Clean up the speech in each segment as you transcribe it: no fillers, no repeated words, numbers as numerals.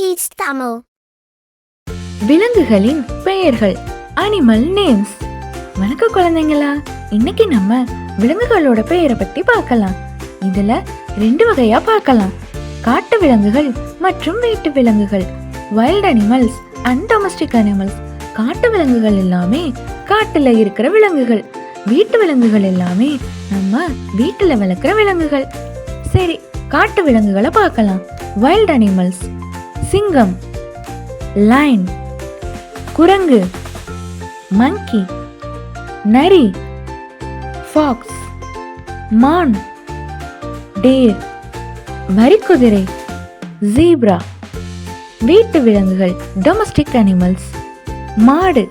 Teach Tamil. விலங்குகளின் பெயர்கள், animal names. வணக்கம் குழந்தைங்களா, இன்னைக்கு நம்ம விலங்குகளோட பெயரை பத்தி பார்க்கலாம். இதுல 2 வகையா பார்க்கலாம், காட்டு விலங்குகள் மற்றும் வீட்டு விலங்குகள். Wild animals and domestic animals. காட்டு விலங்குகள் எல்லாமே காட்டுல இருக்கிற விலங்குகள். வீட்டு விலங்குகள் எல்லாமே நம்ம வீட்டுல வளர்க்கிற விலங்குகள். சரி, காட்டு விலங்குகளை பார்க்கலாம். வைல்ட் அனிமல்ஸ்: சிங்கம், லைன், குரங்கு, மங்கி, நரி, ஃபாக்ஸ், மான், டேர், வரிக்குதிரை, ஜீப்ரா. வீட்டு விலங்குகள் டொமஸ்டிக் அனிமல்ஸ்: மாடு,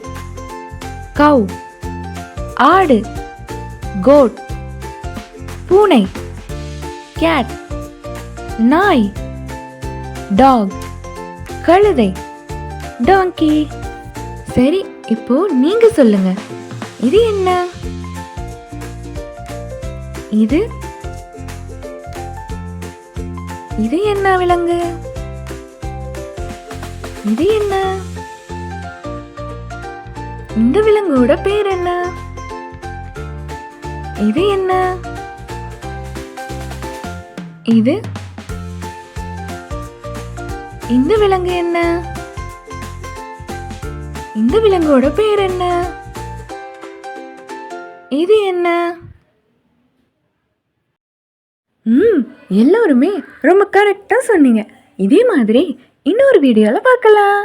கவ், ஆடு, கோட், பூனை, கேட், நாய், டாக், கழுதை, டாங்கி. சரி, இப்போ நீங்க சொல்லுங்க, இது என்ன? இது இது என்ன விலங்கு? இது என்ன? இந்த விலங்கோட பேர் என்ன? இது என்ன? இது இந்த விலங்கு என்ன? இந்த விலங்கோட பேர் என்ன? இது என்ன? எல்லாருமே ரொம்ப கரெக்டா சொன்னீங்க. இதே மாதிரி இன்னொரு வீடியோல பார்க்கலாம்.